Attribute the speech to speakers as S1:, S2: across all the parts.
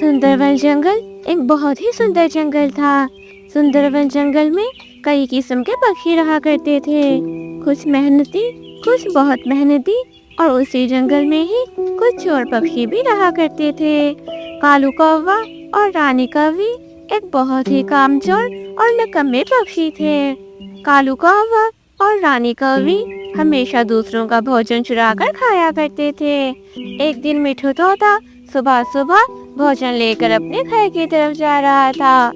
S1: सुंदरवन जंगल एक बहुत ही सुंदर जंगल था। सुंदरवन जंगल में कई किस्म के पक्षी रहा करते थे। कुछ मेहनती, कुछ बहुत मेहनती, और उसी जंगल में ही कुछ चोर पक्षी भी रहा करते थे। कालू कौवा और रानी कौवी एक बहुत ही कामचोर और निकम्मे पक्षी थे। कालू कौवा और रानी कौवी हमेशा दूसरों का भोजन चुरा कर खाया करते थे। एक दिन मिठू तोता सुबह सुबह भोजन लेकर अपने घर की तरफ जा रहा था।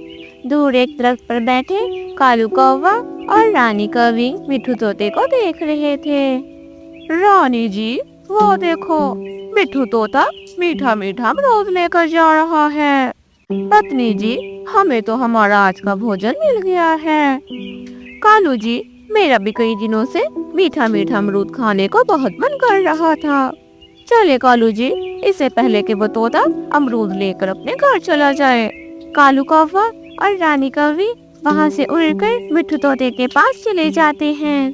S1: दूर एक दरख्त पर बैठे कालू कौवा और रानी कौवी मिठू तोते को देख रहे थे। रानी जी, वो देखो, मिठू तोता मीठा मीठा अमरूद लेकर जा रहा है। पत्नी जी, हमें तो हमारा आज का भोजन मिल गया है। कालू जी, मेरा भी कई दिनों से मीठा मीठा अमरूद खाने को बहुत मन कर रहा था। चले कालू जी, इससे पहले कि वो तोता अमरूद लेकर अपने घर चला जाए। कालू कौवा और रानी कौवी वहाँ से उड़कर मिठू तोते के पास चले जाते हैं।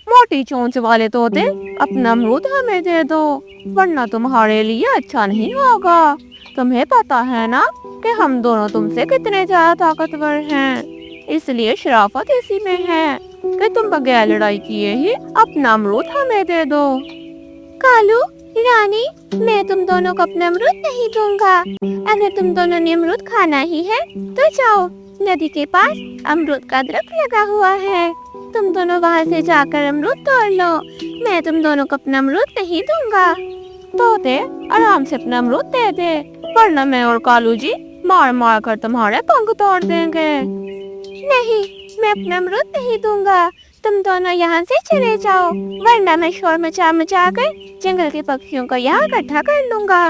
S1: मोटी चोंच वाले तोते, अपना अमरूद हमें दे दो, वरना तुम्हारे लिए अच्छा नहीं होगा। तुम्हें पता है ना कि हम दोनों तुमसे कितने ज्यादा ताकतवर हैं, इसलिए शराफत इसी में है कि तुम बगैर लड़ाई किए ही अपना अमरूद हमें दे दो। कालू, रानी, मैं तुम दोनों को अपना अमरूद नहीं दूंगा। अगर तुम दोनों ने अमरूद खाना ही है तो जाओ, नदी के पास अमरूद का दरख्त लगा हुआ है, तुम दोनों वहाँ से जाकर अमरूद तोड़ लो। मैं तुम दोनों को अपना अमरूद नहीं दूंगा। तोते, आराम से अपना अमरूद दे दे, वरना मैं और कालू जी मार मार कर तुम्हारे पंख तोड़ देंगे। नहीं, मैं अपना अमरूद नहीं दूंगा, तुम दोनों यहाँ से चले जाओ, वरना मैं शोर मचा मचा कर जंगल के पक्षियों को यहाँ इकट्ठा कर लूंगा।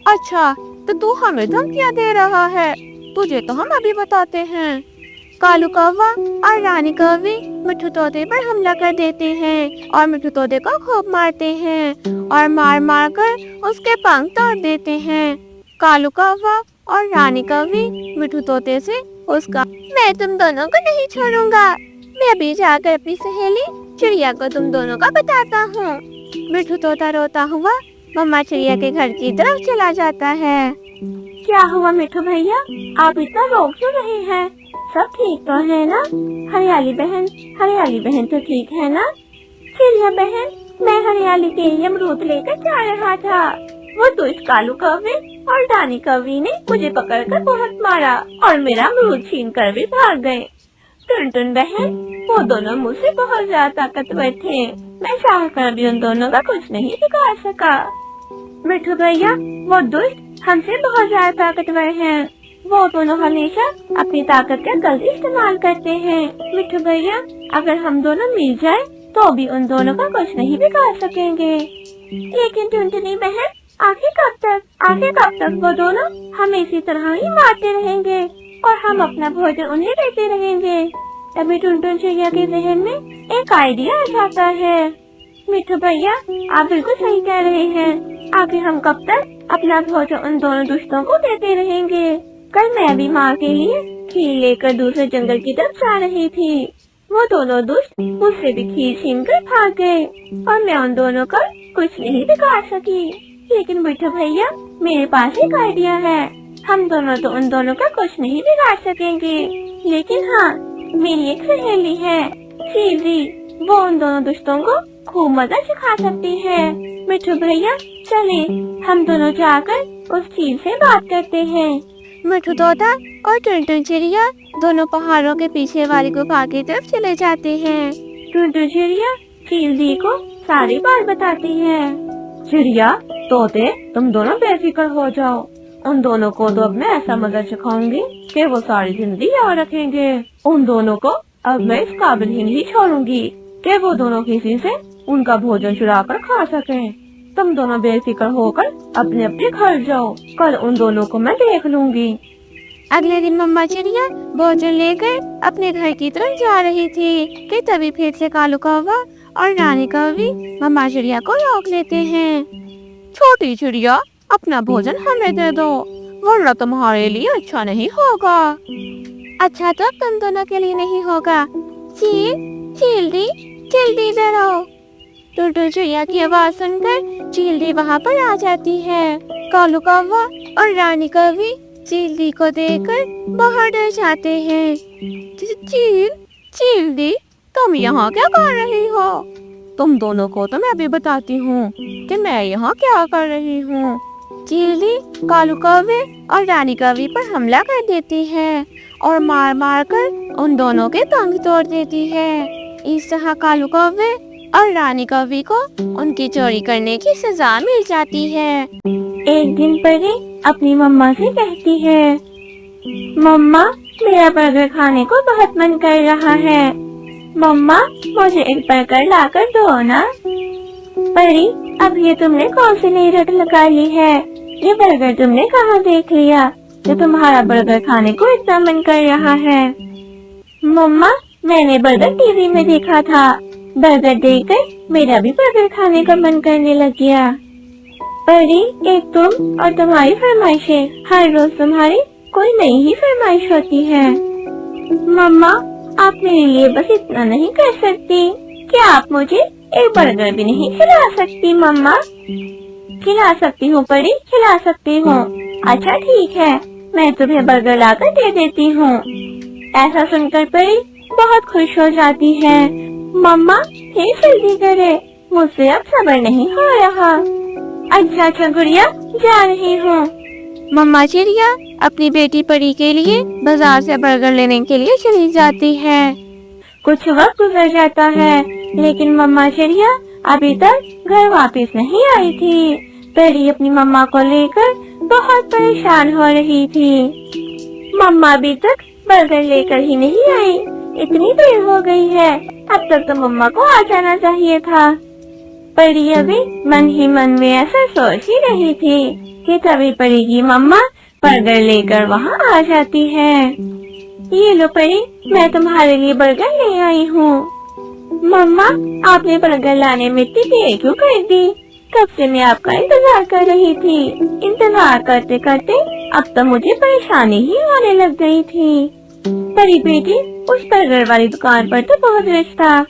S1: अच्छा, तो तू हमें धमकियाँ दे रहा है, तुझे तो हम अभी बताते हैं। कालू कौवा और रानी कौवी मिठू तोते पर हमला कर देते हैं और मिठू तोते को खूब मारते हैं और मार मार कर उसके पंख तोड़ देते हैं। कालू कौवा और रानी कौवी मिठू तोते से उसका मैं तुम दोनों को नहीं छोड़ूंगा, मैं अभी जाकर अपनी सहेली चिड़िया को तुम दोनों का बताता हूँ। मिठू तोता रोता हुआ मम्मा चिड़िया के घर की तरफ चला जाता है। क्या हुआ मिठू भैया, आप इतना रो क्यों रहे हैं? सब ठीक तो है ना? हरियाली बहन तो ठीक है ना? चिड़िया बहन, मैं हरियाली के लिए अमरूद लेकर जा रहा था, वो दुष्ट कालू कौवे और रानी कौवी ने मुझे पकड़कर बहुत मारा और मेरा अमरूद छीन कर भी भाग गए। टुनटुन बहन, वो दोनों मुझसे बहुत ज्यादा ताकतवर थे, मैं चाह कर भी उन दोनों का कुछ नहीं बिगाड़ सका। मिठू भैया, वो दुष्ट हमसे बहुत ज्यादा ताकतवर हैं, वो दोनों हमेशा अपनी ताकत का गलत इस्तेमाल करते हैं। मिठू भैया, अगर हम दोनों मिल जाए तो भी उन दोनों का कुछ नहीं बिगाड़ सकेंगे। लेकिन टुनटुनी बहन, आखिर कब तक वो दोनों हमें इसी तरह ही मारते रहेंगे और हम अपना भोजन उन्हें देते रहेंगे? तभी टुनटुन चिड़िया के जहन में एक आइडिया आ जाता है। मिठू भैया, आप बिल्कुल सही कह रहे हैं, आखिर हम कब तक अपना भोजन उन दोनों दुष्टों को देते रहेंगे? कल मैं भी माँ के लिए खीर लेकर दूसरे जंगल की तरफ जा रही थी, वो दोनों दुष्ट मुझसे भी खीर छीन कर भाग गए और मैं उन दोनों का कुछ नहीं बिगाड़ सकी। लेकिन मिठू भैया, मेरे पास एक आइडिया है, हम दोनों तो उन दोनों का कुछ नहीं बिगाड़ सकेंगे, लेकिन हाँ, मेरी एक सहेली है चीजी, वो उन दोनों दुष्टों को खूब मजा सिखा सकती है। मिठू भैया, चले हम दोनों जाकर उस चीज से बात करते हैं। मिठू तोता और टुनटुन चिड़िया दोनों पहाड़ों के पीछे वाली गुफा की तरफ चले जाते हैं। टुनटुन चिड़िया चीजी को सारी बात बताती है। चिड़िया, तोते, तुम दोनों बेफिक्र हो जाओ, उन दोनों को तो अब मैं ऐसा मजा सिखाऊंगी कि वो सारी जिंदगी याद रखेंगे। उन दोनों को अब मैं इस काबिल ही नहीं छोड़ूंगी कि वो दोनों किसी से उनका भोजन चुरा कर खा सकें। तुम दोनों बेफिक्र होकर अपने अपने घर जाओ, कल उन दोनों को मैं देख लूंगी। अगले दिन मम्मा चिड़िया भोजन लेकर अपने घर की तरफ जा रही थी कि तभी फिर से कालू कौवा और रानी कौवी मम्मा चिड़िया को रोक लेते हैं। छोटी चिड़िया, अपना भोजन हमें दे दो, वरना तुम्हारे लिए अच्छा नहीं होगा। अच्छा, तो तुम दोनों के लिए नहीं होगा। जल्दी इधर आओ। टुनटुन चिड़िया की आवाज सुनकर चीलडी वहाँ पर आ जाती है। कालू कौवा اور رانی کوی چیل کو دیکھ کر بہت ڈر جاتے ہیں۔ چیل تم یہاں کیا کر رہی ہو؟ تم دونوں کو تو میں ابھی بتاتی ہوں کہ میں یہاں کیا کر رہی ہوں۔ چیل کالو کوے اور رانی کوی پر حملہ کر دیتی ہے اور مار مار کر ان دونوں کے ٹانگ توڑ دیتی ہے۔ اس طرح کالو کوے اور رانی کوی کو ان کی چوری کرنے کی سزا مل جاتی ہے۔
S2: ایک دن پری اپنی مما سے کہتی ہے، مما میرا برگر کھانے کو بہت من کر رہا ہے، مما مجھے ایک برگر لا کر دو نا۔ پری اب یہ تم نے کون سی نئی رٹ لگا لی ہے؟ یہ برگر تم نے کہاں دیکھ لیا جو تمہارا برگر کھانے کو اتنا من کر رہا ہے؟ مما میں نے برگر ٹی وی میں دیکھا تھا، برگر دیکھ کر میرا بھی برگر کھانے کا من کرنے لگ گیا۔ پری ایک تم اور تمہاری فرمائشیں، ہر روز تمہاری کوئی نئی ہی فرمائش ہوتی ہے۔ مما آپ میرے لیے بس اتنا نہیں کر سکتی؟ کیا آپ مجھے ایک برگر بھی نہیں کھلا سکتی؟ مما کھلا سکتی ہوں پری، کھلا سکتی ہوں۔ اچھا ٹھیک ہے، میں تمہیں برگر لا کر دے دیتی ہوں۔ ایسا سن کر پری بہت خوش ہو جاتی ہے۔ مما پھر جلدی کرے، مجھ سے اب صبر نہیں ہو رہا۔ اچھا گڑیا جا رہی ہوں۔
S1: مما چڑیا اپنی بیٹی پری کے لیے بازار سے برگر لینے کے لیے چلی جاتی ہے۔
S2: کچھ وقت گزر جاتا ہے لیکن مما چڑیا ابھی تک گھر واپس نہیں آئی تھی۔ پری اپنی مما کو لے کر بہت پریشان ہو رہی تھی۔ مما ابھی تک برگر لے کر ہی نہیں آئی، اتنی دیر ہو گئی ہے، اب تک تو مما کو آ جانا چاہیے تھا۔ پری ابھی من ہی من میں ایسا سوچ ہی رہی تھی کہ تبھی پری کی مما برگر لے کر وہاں آ جاتی ہے۔ یہ لو پری، میں تمہارے لیے برگر لے آئی ہوں۔ مما آپ نے برگر لانے میں اتنی دیر کیوں کر دی؟ کب سے میں آپ کا انتظار کر رہی تھی۔ انتظار کرتے کرتے اب تو مجھے پریشانی ہی ہونے لگ گئی تھی۔ پری بیٹی اس برگر والی دکان پر تو بہت رش تھا،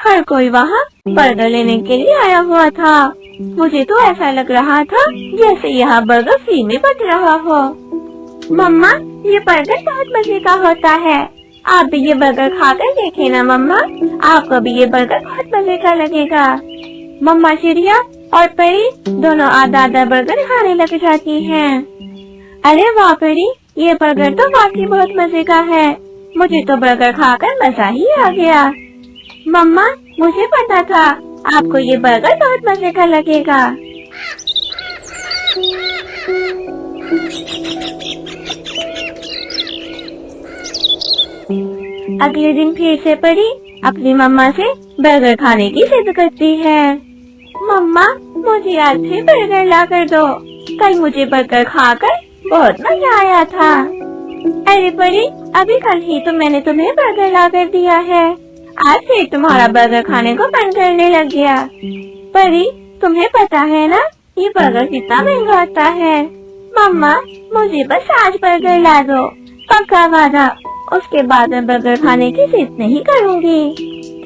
S2: ہر کوئی وہاں برگر لینے کے لیے آیا ہوا تھا۔ مجھے تو ایسا لگ رہا تھا جیسے یہاں برگر فری میں بٹ رہا ہو۔ مما یہ برگر بہت مزے کا ہوتا ہے، آپ بھی یہ برگر کھا کر دیکھیں نا مما، آپ کو بھی یہ برگر بہت مزے کا لگے گا۔ مما چڑیا اور پری دونوں آدھا آدھا برگر کھانے لگ جاتی ہیں۔ ارے واہ پری، یہ برگر تو واقعی بہت مزے کا ہے، مجھے تو برگر کھا کر مزہ ہی آ گیا۔ مما مجھے پتا تھا آپ کو یہ برگر بہت مزے کا لگے گا۔ اگلے دن پھر سے پری اپنی مما سے برگر کھانے کی ضد کرتی ہے۔ مما مجھے آج بھی برگر لا کر دو، کل مجھے برگر کھا کر بہت مزہ آیا تھا۔ ارے پری ابھی کل ہی تو میں نے تمہیں برگر لا کر دیا ہے، آج پھر تمہارا برگر کھانے کو من کرنے لگ گیا۔ پری تمہیں پتا ہے نا یہ برگر کتنا مہنگا ہوتا ہے۔ مما مجھے بس آج برگر لا دو، پکا وعدہ، اس کے بعد میں برگر کھانے کی ضد نہیں کروں گی۔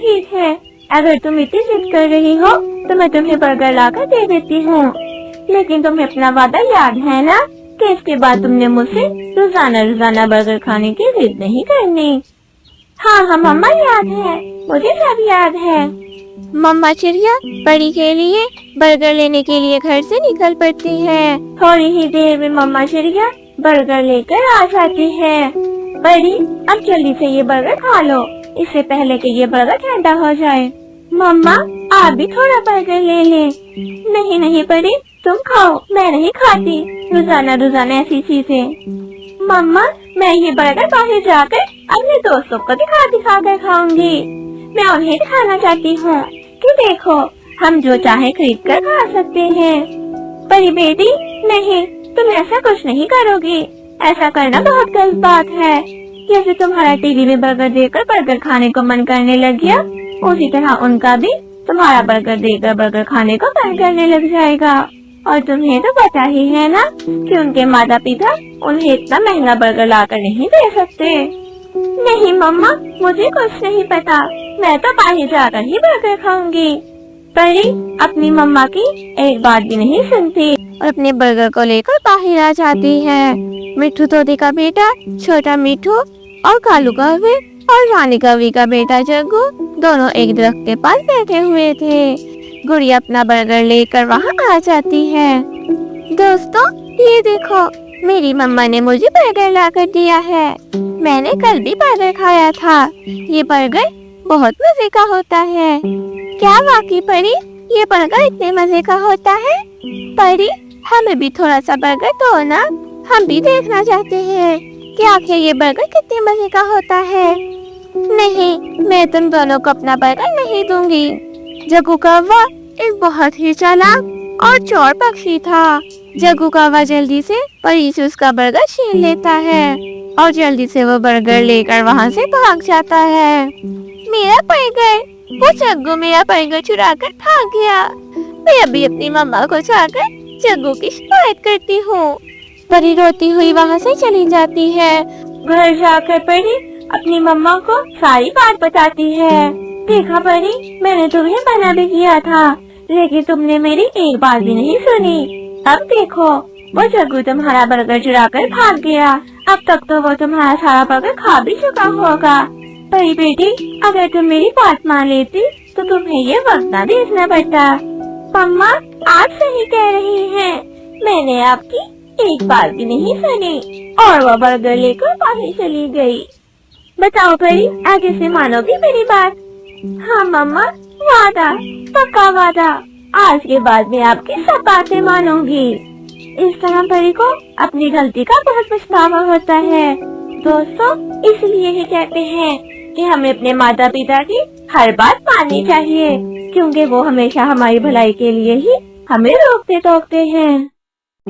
S2: ٹھیک ہے، اگر تم اتنی ضد کر رہی ہو تو میں تمہیں برگر لا کر دے دیتی ہوں، لیکن تمہیں اپنا وعدہ یاد ہے نا کہ اس کے بعد تم نے مجھ سے روزانہ برگر کھانے کی ضد نہیں کرنی۔ ہاں مما یاد ہے، مجھے سب یاد ہے۔
S1: مما چڑیا پری کے لیے برگر لینے کے لیے گھر سے نکل پڑتی ہے۔
S2: تھوڑی ہی دیر میں مما چڑیا برگر لے کر آ جاتی ہے۔ پری اب جلدی سے یہ برگر کھا لو، اس سے پہلے کہ یہ برگر ٹھنڈا ہو جائے۔ مما آپ بھی تھوڑا برگر لے لیں۔ نہیں پری تم کھاؤ، میں نہیں کھاتی روزانہ ایسی چیزیں۔ مما میں یہ برگر باہر جا کر اپنے دوستوں کو دکھا کر کھاؤں گی، میں انہیں دکھانا چاہتی ہوں کہ دیکھو ہم جو چاہے خرید کر کھا سکتے ہیں۔ پری بیٹی نہیں، تم ایسا کچھ نہیں کرو گی، ایسا کرنا بہت غلط بات ہے۔ جیسے تمہارا ٹی وی میں برگر دیکھ کر برگر کھانے کو من کرنے لگ گیا، اسی طرح ان کا بھی تمہارا برگر دیکھ کر برگر کھانے کو من کرنے لگ جائے گا۔ اور تمہیں تو پتا ہی ہے نا کہ ان کے ماتا پتا انہیں اتنا مہنگا برگر لا کر نہیں دے سکتے۔ نہیں مما مجھے کچھ نہیں پتا، میں تو باہر جا کر ہی برگر کھاؤں گی۔ परी अपनी मम्मा की एक बात भी नहीं सुनती
S1: और अपने बर्गर को लेकर बाहर आ जाती है। मिट्ठू तोते का बेटा छोटा मिट्ठू और कालू कौवे और रानी कौवी का बेटा जग्गू दोनों एक दरख्त के पास बैठे हुए थे। गुड़िया अपना बर्गर लेकर वहाँ आ जाती है। दोस्तों ये देखो, मेरी मम्मा ने मुझे बर्गर ला कर दिया है। मैंने कल भी बर्गर खाया था। ये बर्गर बहुत मजे का होता है। क्या वाकई परी, ये बर्गर इतने मजे का होता है? परी हमें भी थोड़ा सा बर्गर दो ना, हम भी देखना चाहते हैं कि आखिर ये बर्गर कितने मजे का होता है। नहीं, मैं तुम दोनों को अपना बर्गर नहीं दूंगी। जग्गू कौवा एक बहुत ही चालाक और चोर पक्षी था। जग्गू कौवा जल्दी से परी से उसका बर्गर छीन लेता है और जल्दी से वो बर्गर लेकर वहाँ से भाग जाता है। मेरा बर्गर, वो जग्गू मेरा बर्गर चुरा कर भाग गया। मैं अभी अपनी मम्मा को जाकर जग्गू की शिकायत करती हूँ। परी रोती हुई वहाँ से चली जाती है।
S2: घर जाकर परी अपनी मम्मा को सारी बात बताती है। देखा परी, मैंने तुम्हें मना भी किया था, लेकिन तुमने मेरी एक बात भी नहीं सुनी। अब देखो, वो जग्गू तुम्हारा बर्गर चुरा कर भाग गया। अब तक तो वो तुम्हारा सारा बर्गर खा भी चुका होगा। परी बेटी, अगर तुम मेरी बात मान लेती तो तुम्हें ये वक्त न देखना पड़ता। मम्मा आप सही कह रही हैं, मैंने आपकी एक बात भी नहीं सुनी और वो बर्गर लेकर बाहर चली गई। बताओ परी, आगे से मानोगी मेरी बात? हाँ मम्मा, वादा, पक्का वादा। आज के बाद मैं आपकी सब बातें मानूंगी। इस तरह परी को अपनी गलती का बहुत पछतावा होता है। दोस्तों, इसलिए ही कहते हैं कि हमें अपने माता पिता की हर बात माननी चाहिए, क्योंकि वो हमेशा हमारी भलाई के लिए ही हमें रोकते टोकते हैं।